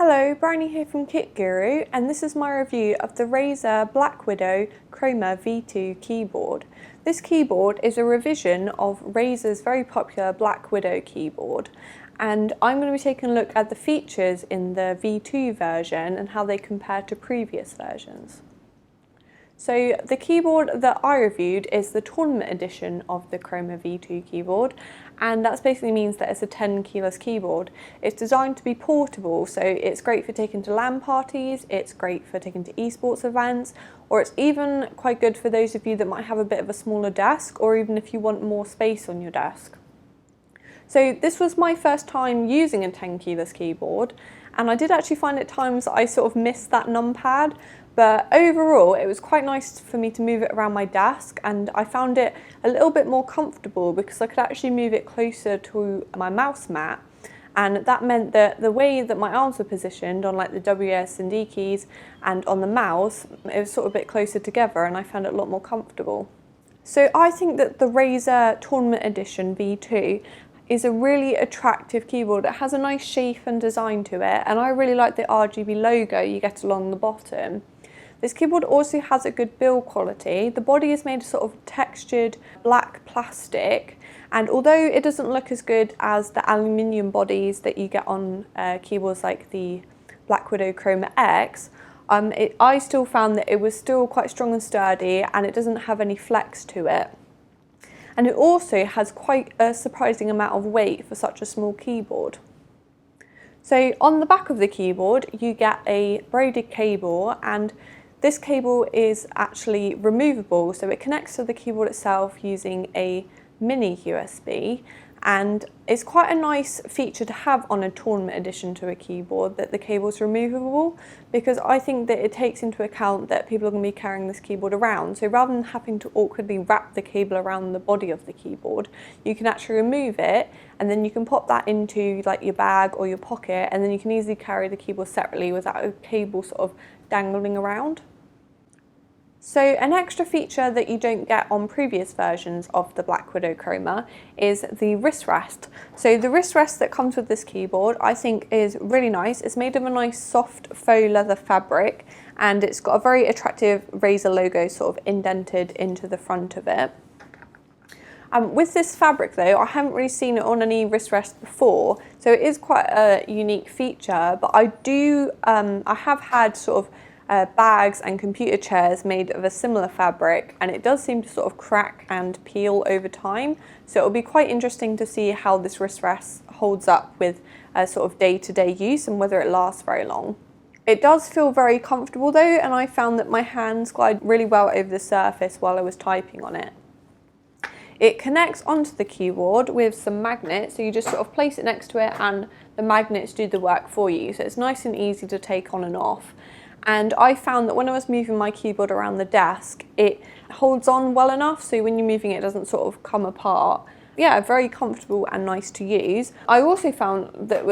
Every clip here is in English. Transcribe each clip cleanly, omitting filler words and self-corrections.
Hello, Bryony here from Kit Guru, and this is my review of the Razer Blackwidow Chroma V2 keyboard. This keyboard is a revision of Razer's very popular Blackwidow keyboard, and I'm going to be taking a look at the features in the V2 version and how they compare to previous versions. So the keyboard that I reviewed is the tournament edition of the Chroma V2 keyboard, and that basically means that it's a Tenkeyless keyboard. It's designed to be portable, so it's great for taking to LAN parties, it's great for taking to esports events, or it's even quite good for those of you that might have a bit of a smaller desk, or even if you want more space on your desk. So this was my first time using a Tenkeyless keyboard, and I did actually find at times that I sort of missed that numpad, but overall it was quite nice for me to move it around my desk, and I found it a little bit more comfortable because I could actually move it closer to my mouse mat, and that meant that the way that my arms were positioned on like the WS and D keys and on the mouse, it was sort of a bit closer together and I found it a lot more comfortable. So I think that the Razer Tournament Edition V2 is a really attractive keyboard. It has a nice shape and design to it, and I really like the RGB logo you get along the bottom. This keyboard also has a good build quality. The body is made of sort of textured black plastic, and although it doesn't look as good as the aluminium bodies that you get on keyboards like the Blackwidow Chroma X, I still found that it was still quite strong and sturdy, and it doesn't have any flex to it. And it also has quite a surprising amount of weight for such a small keyboard. So on the back of the keyboard you get a braided cable, and this cable is actually removable, so it connects to the keyboard itself using a mini USB, and it's quite a nice feature to have on a tournament edition to a keyboard, that the cable is removable, because I think that it takes into account that people are going to be carrying this keyboard around. So rather than having to awkwardly wrap the cable around the body of the keyboard, you can actually remove it, and then you can pop that into like your bag or your pocket, and then you can easily carry the keyboard separately without a cable sort of dangling around. So an extra feature that you don't get on previous versions of the Blackwidow Chroma is the wrist rest. So the wrist rest that comes with this keyboard I think is really nice. It's made of a nice soft faux leather fabric, and it's got a very attractive Razer logo sort of indented into the front of it. With this fabric though, I haven't really seen it on any wrist rest before, so it is quite a unique feature, but I have had sort of bags and computer chairs made of a similar fabric, and it does seem to sort of crack and peel over time, so it'll be quite interesting to see how this wrist rest holds up with sort of day-to-day use and whether it lasts very long. It does feel very comfortable though, and I found that my hands glide really well over the surface while I was typing on it. It connects onto the keyboard with some magnets, so you just sort of place it next to it and the magnets do the work for you, so it's nice and easy to take on and off. And I found that when I was moving my keyboard around the desk, it holds on well enough, so when you're moving it doesn't sort of come apart. Yeah, very comfortable and nice to use. I also found that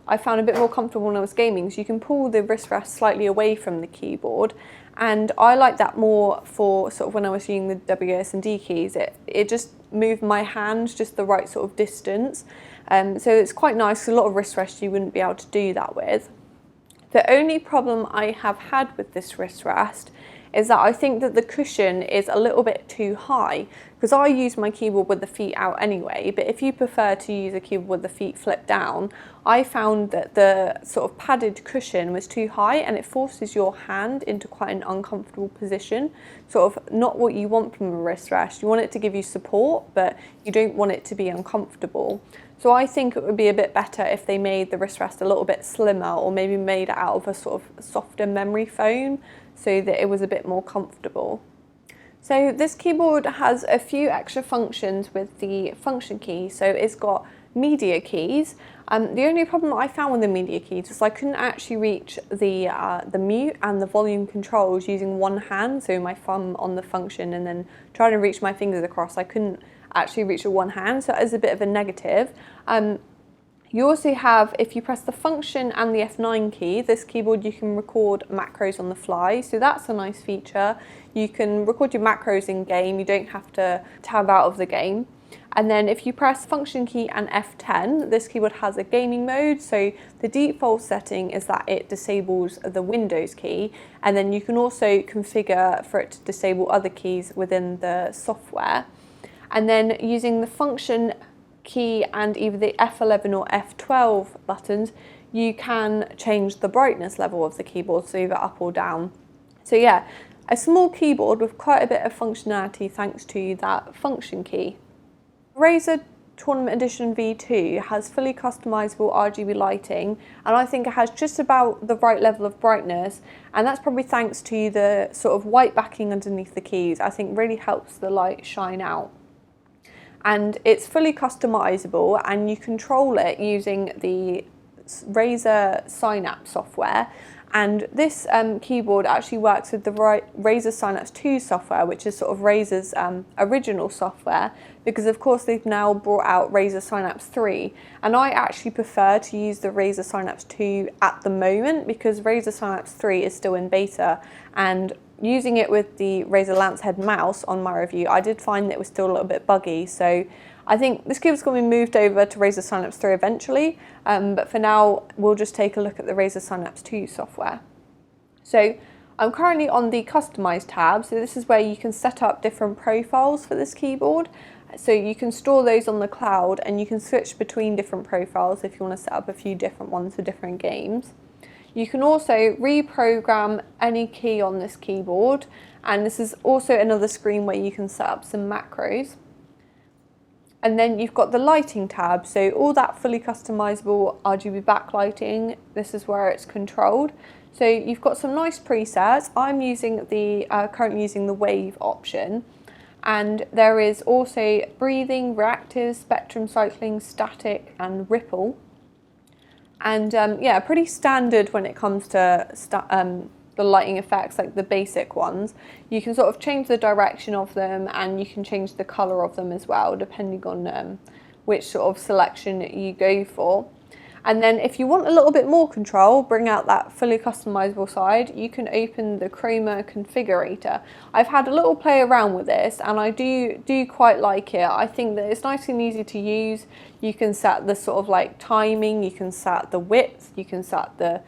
I found a bit more comfortable when I was gaming, so you can pull the wrist rest slightly away from the keyboard, and I like that more for sort of when I was using the WS and D keys. It just moved my hand just the right sort of distance, so it's quite nice. A lot of wrist rests you wouldn't be able to do that with. The only problem I have had with this wrist rest is that I think that the cushion is a little bit too high, because I use my keyboard with the feet out anyway, but if you prefer to use a keyboard with the feet flipped down, I found that the sort of padded cushion was too high and it forces your hand into quite an uncomfortable position, sort of not what you want from a wrist rest. You want it to give you support, but you don't want it to be uncomfortable. So I think it would be a bit better if they made the wrist rest a little bit slimmer, or maybe made it out of a sort of softer memory foam so that it was a bit more comfortable. So this keyboard has a few extra functions with the function key. So it's got media keys. The only problem I found with the media keys is I couldn't actually reach the mute and the volume controls using one hand, so my thumb on the function and then trying to reach my fingers across. I couldn't actually reach with one hand, so that is a bit of a negative. You also have, if you press the function and the F9 key, this keyboard you can record macros on the fly, so that's a nice feature. You can record your macros in game, you don't have to tab out of the game. And then if you press function key and F10, this keyboard has a gaming mode. So the default setting is that it disables the Windows key. And then you can also configure for it to disable other keys within the software. And then using the function key and either the F11 or F12 buttons, you can change the brightness level of the keyboard, so either up or down. So yeah, a small keyboard with quite a bit of functionality thanks to that function key. Razer Tournament Edition V2 has fully customizable RGB lighting, and I think it has just about the right level of brightness, and that's probably thanks to the sort of white backing underneath the keys. I think really helps the light shine out. And it's fully customizable, and you control it using the Razer Synapse software. And this keyboard actually works with the Razer Synapse 2 software, which is sort of Razer's original software, because of course they've now brought out Razer Synapse 3. And I actually prefer to use the Razer Synapse 2 at the moment, because Razer Synapse 3 is still in beta, and using it with the Razer Lancehead mouse on my review, I did find that it was still a little bit buggy. So I think this keyboard's going to be moved over to Razer Synapse 3 eventually, but for now we'll just take a look at the Razer Synapse 2 software. So I'm currently on the Customize tab, so this is where you can set up different profiles for this keyboard. So you can store those on the cloud, and you can switch between different profiles if you want to set up a few different ones for different games. You can also reprogram any key on this keyboard, and this is also another screen where you can set up some macros. And then you've got the lighting tab, so all that fully customizable RGB backlighting, this is where it's controlled. So you've got some nice presets. I'm using the currently using the wave option, and there is also breathing, reactive, spectrum cycling, static, and ripple. And yeah, pretty standard when it comes to the lighting effects, like the basic ones. You can sort of change the direction of them, and you can change the colour of them as well, depending on which sort of selection you go for. And then if you want a little bit more control, bring out that fully customizable side, you can open the Chroma configurator. I've had a little play around with this, and I do quite like it. I think that it's nice and easy to use. You can set the sort of like timing, you can set the width, you can set the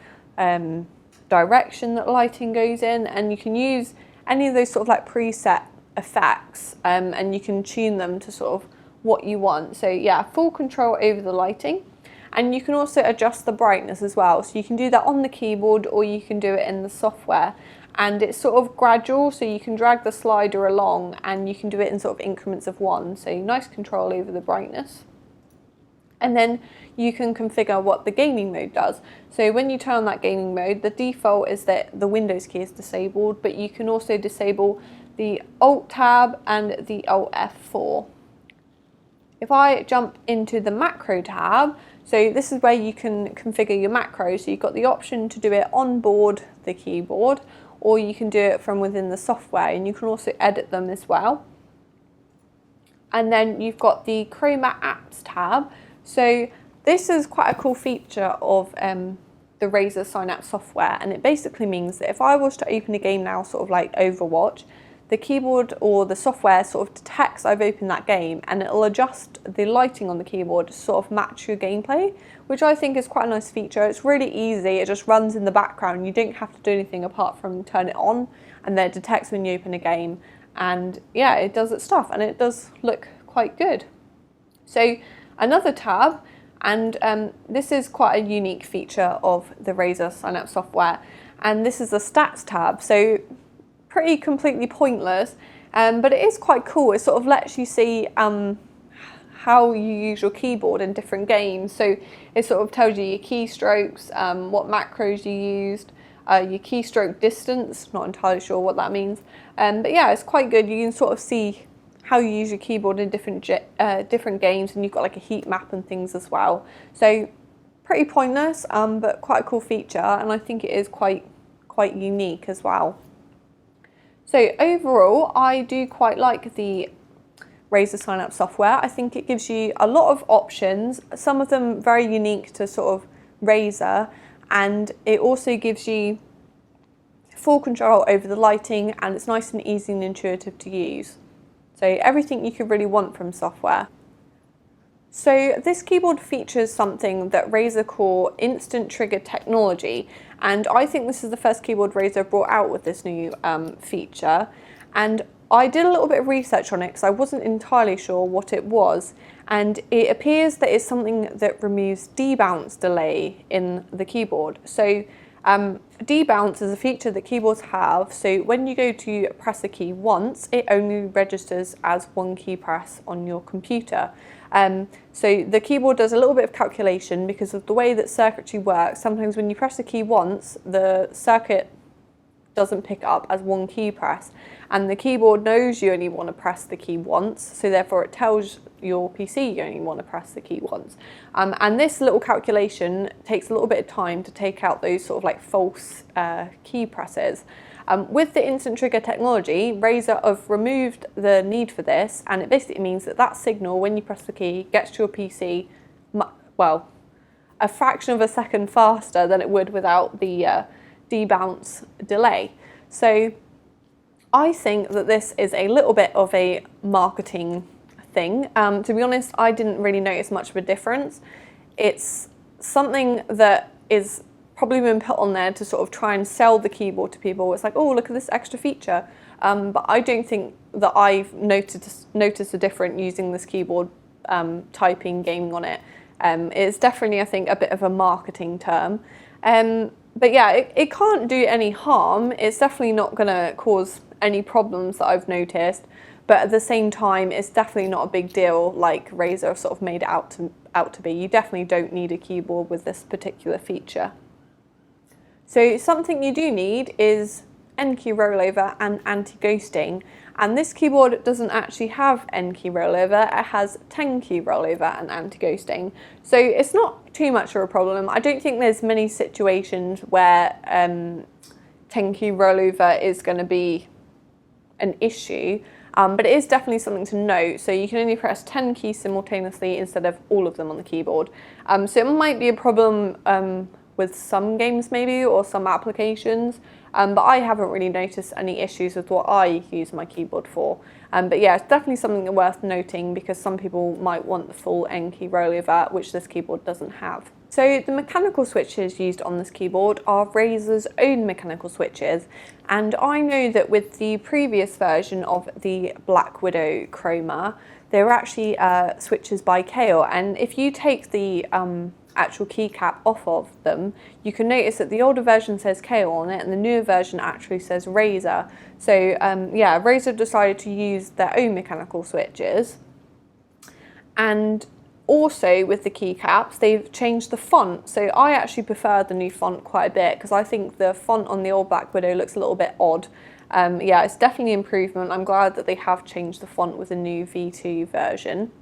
direction that lighting goes in, and you can use any of those sort of like preset effects, and you can tune them to sort of what you want. So yeah, full control over the lighting. And you can also adjust the brightness as well. So you can do that on the keyboard, or you can do it in the software. And it's sort of gradual, so you can drag the slider along, and you can do it in sort of increments of 1. So nice control over the brightness. And then you can configure what the gaming mode does. So when you turn on that gaming mode, the default is that the Windows key is disabled, but you can also disable the Alt tab and the Alt F4. If I jump into the macro tab, so this is where you can configure your macros. So you've got the option to do it on board the keyboard, or you can do it from within the software, and you can also edit them as well. And then you've got the Chroma Apps tab. So this is quite a cool feature of the Razer Synapse software, and it basically means that if I was to open a game now, sort of like Overwatch, the keyboard or the software sort of detects I've opened that game, and it'll adjust the lighting on the keyboard to sort of match your gameplay, which I think is quite a nice feature. It's really easy, it just runs in the background. You don't have to do anything apart from turn it on, and then it detects when you open a game, and yeah, it does its stuff, and it does look quite good. So another tab, and this is quite a unique feature of the Razer Synapse software, and this is the stats tab. So pretty completely pointless, but it is quite cool. It sort of lets you see how you use your keyboard in different games. So it sort of tells you your keystrokes, what macros you used, your keystroke distance, not entirely sure what that means. But yeah, it's quite good. You can sort of see how you use your keyboard in different games, and you've got like a heat map and things as well. So pretty pointless, but quite a cool feature, and I think it is quite unique as well. So overall, I do quite like the Razer Synapse software. I think it gives you a lot of options, some of them very unique to sort of Razer, and it also gives you full control over the lighting, and it's nice and easy and intuitive to use. So everything you could really want from software. So this keyboard features something that Razer call instant trigger technology, and I think this is the first keyboard Razer brought out with this new feature. And I did a little bit of research on it because I wasn't entirely sure what it was, and it appears that it's something that removes debounce delay in the keyboard. So debounce is a feature that keyboards have, so when you go to press a key once, it only registers as one key press on your computer. So the keyboard does a little bit of calculation because of the way that circuitry works. Sometimes when you press a key once, the circuit doesn't pick up as one key press, and the keyboard knows you only want to press the key once, so therefore it tells your PC you only want to press the key once. And this little calculation takes a little bit of time to take out those sort of like false key presses. With the instant trigger technology, Razer have removed the need for this, and it basically means that that signal, when you press the key, gets to your PC, well, a fraction of a second faster than it would without the debounce delay. So I think that this is a little bit of a marketing thing. To be honest, I didn't really notice much of a difference. It's something that is probably been put on there to sort of try and sell the keyboard to people. It's like, oh, look at this extra feature. But I don't think that I've noticed a difference using this keyboard, typing, gaming on it. It's definitely, I think, a bit of a marketing term. But yeah, it can't do any harm. It's definitely not going to cause any problems that I've noticed. But at the same time, it's definitely not a big deal like Razer sort of made it out to be. You definitely don't need a keyboard with this particular feature. So something you do need is N-key rollover and anti-ghosting. And this keyboard doesn't actually have N-key rollover, it has 10-key rollover and anti-ghosting. So it's not too much of a problem. I don't think there's many situations where 10-key rollover is going to be an issue, but it is definitely something to note. So you can only press 10 keys simultaneously instead of all of them on the keyboard. So it might be a problem with some games maybe, or some applications, but I haven't really noticed any issues with what I use my keyboard for. But yeah, it's definitely something worth noting because some people might want the full N-key rollover, which this keyboard doesn't have. So the mechanical switches used on this keyboard are Razer's own mechanical switches, and I know that with the previous version of the Blackwidow Chroma, they were actually switches by Kale, and if you take the actual keycap off of them, you can notice that the older version says Kale on it and the newer version actually says Razer. So yeah, Razer decided to use their own mechanical switches. And also with the keycaps, they've changed the font. So I actually prefer the new font quite a bit because I think the font on the old Blackwidow looks a little bit odd. Yeah, it's definitely an improvement. I'm glad that they have changed the font with the new V2 version.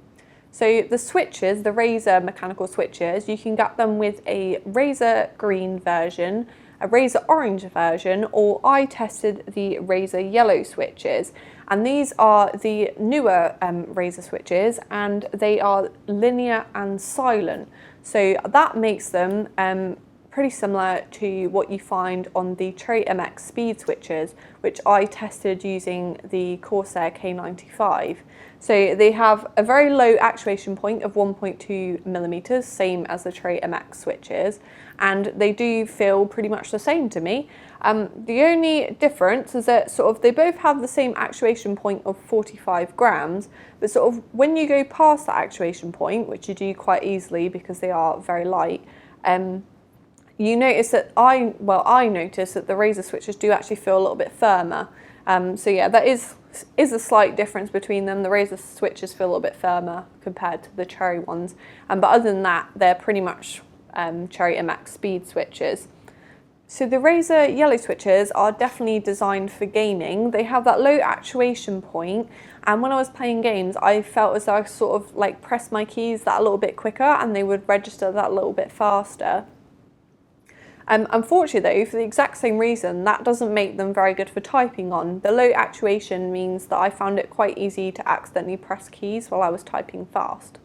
So the switches, the Razer mechanical switches, you can get them with a Razer green version, a Razer orange version, or I tested the Razer yellow switches. And these are the newer Razer switches, and they are linear and silent. So that makes them pretty similar to what you find on the Trait MX speed switches, which I tested using the Corsair K95. So they have a very low actuation point of 1.2 millimeters, same as the Trait MX switches, and they do feel pretty much the same to me. The only difference is that sort of they both have the same actuation point of 45 grams, but sort of when you go past that actuation point, which you do quite easily because they are very light, you notice that I noticed that the Razer switches do actually feel a little bit firmer. So yeah, that is a slight difference between them. The Razer switches feel a little bit firmer compared to the Cherry ones. But other than that, they're pretty much Cherry MX speed switches. So the Razer yellow switches are definitely designed for gaming. They have that low actuation point, and when I was playing games, I felt as though I sort of like pressed my keys that a little bit quicker and they would register that a little bit faster. Unfortunately though, for the exact same reason, that doesn't make them very good for typing on. The low actuation means that I found it quite easy to accidentally press keys while I was typing fast.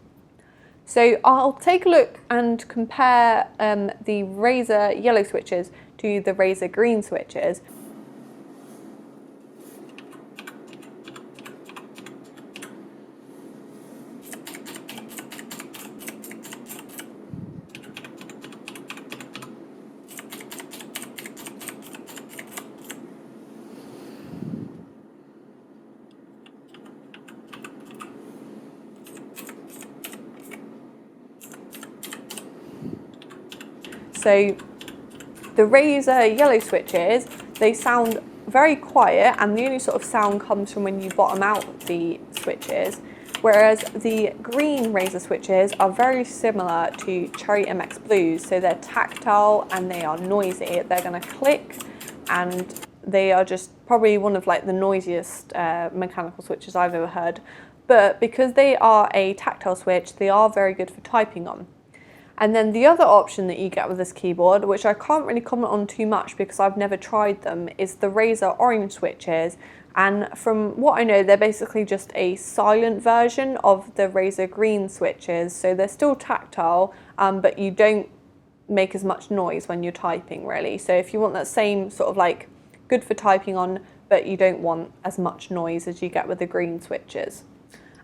So I'll take a look and compare the Razer yellow switches to the Razer green switches. So the Razer yellow switches, they sound very quiet, and the only sort of sound comes from when you bottom out the switches, whereas the green Razer switches are very similar to Cherry MX Blues, so they're tactile and they are noisy. They're going to click, and they are just probably one of like the noisiest mechanical switches I've ever heard. But because they are a tactile switch, they are very good for typing on. And then the other option that you get with this keyboard, which I can't really comment on too much because I've never tried them, is the Razer orange switches. And from what I know, they're basically just a silent version of the Razer green switches. So they're still tactile, but you don't make as much noise when you're typing, really. So if you want that same sort of like good for typing on, but you don't want as much noise as you get with the green switches.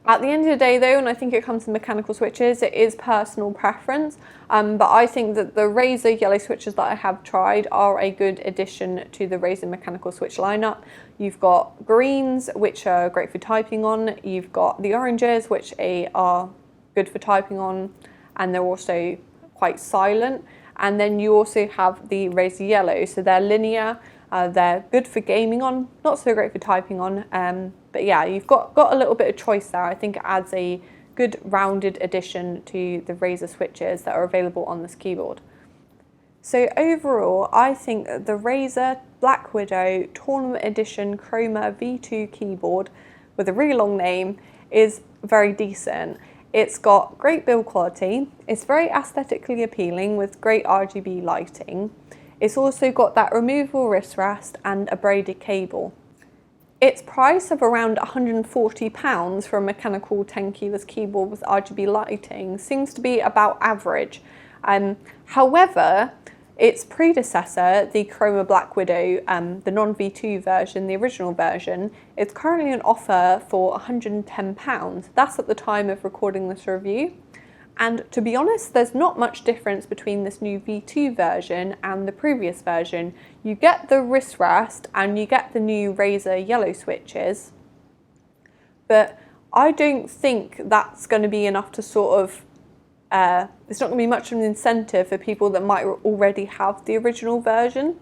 At the end of the day though, and I think it comes to mechanical switches, it is personal preference, but I think that the Razer yellow switches that I have tried are a good addition to the Razer mechanical switch lineup. You've got greens, which are great for typing on, you've got the oranges, which are good for typing on, and they're also quite silent, and then you also have the Razer yellow, so they're linear, they're good for gaming on, not so great for typing on, but yeah, you've got a little bit of choice there. I think it adds a good rounded addition to the Razer switches that are available on this keyboard. So overall, I think that the Razer Blackwidow Tournament Edition Chroma V2 keyboard, with a really long name, is very decent. It's got great build quality, it's very aesthetically appealing with great RGB lighting. It's also got that removable wrist rest and a braided cable. Its price of around £140 for a mechanical Tenkeyless keyboard with RGB lighting seems to be about average. However, its predecessor, the Chroma Blackwidow, the non-V2 version, the original version, is currently on offer for £110. That's at the time of recording this review. And to be honest, there's not much difference between this new V2 version and the previous version. You get the wrist rest and you get the new Razer yellow switches, but I don't think that's going to be enough to sort of, it's not going to be much of an incentive for people that might already have the original version.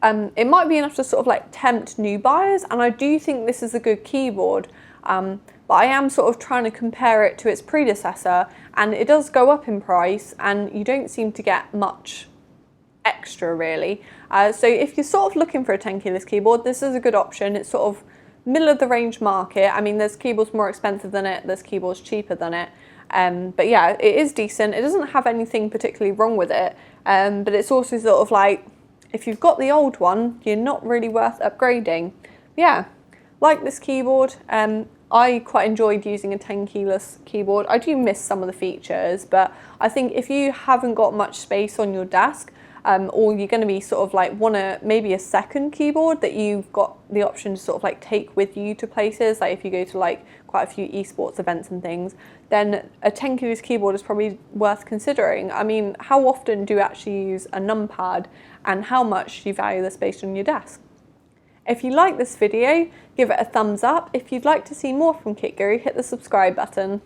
It might be enough to sort of like tempt new buyers, and I do think this is a good keyboard. But I am sort of trying to compare it to its predecessor, and it does go up in price and you don't seem to get much extra really. So if you're sort of looking for a Tenkeyless keyboard, this is a good option. It's sort of middle of the range market. I mean, there's keyboards more expensive than it, there's keyboards cheaper than it. But yeah, it is decent. It doesn't have anything particularly wrong with it, but it's also sort of like, if you've got the old one, you're not really worth upgrading. Yeah, like this keyboard. I quite enjoyed using a Tenkeyless keyboard. I do miss some of the features, but I think if you haven't got much space on your desk, or you're going to be sort of like maybe a second keyboard that you've got the option to sort of like take with you to places, like if you go to like quite a few esports events and things, then a Tenkeyless keyboard is probably worth considering. I mean, how often do you actually use a numpad, and how much do you value the space on your desk? If you like this video, give it a thumbs up. If you'd like to see more from Kit Guru, hit the subscribe button.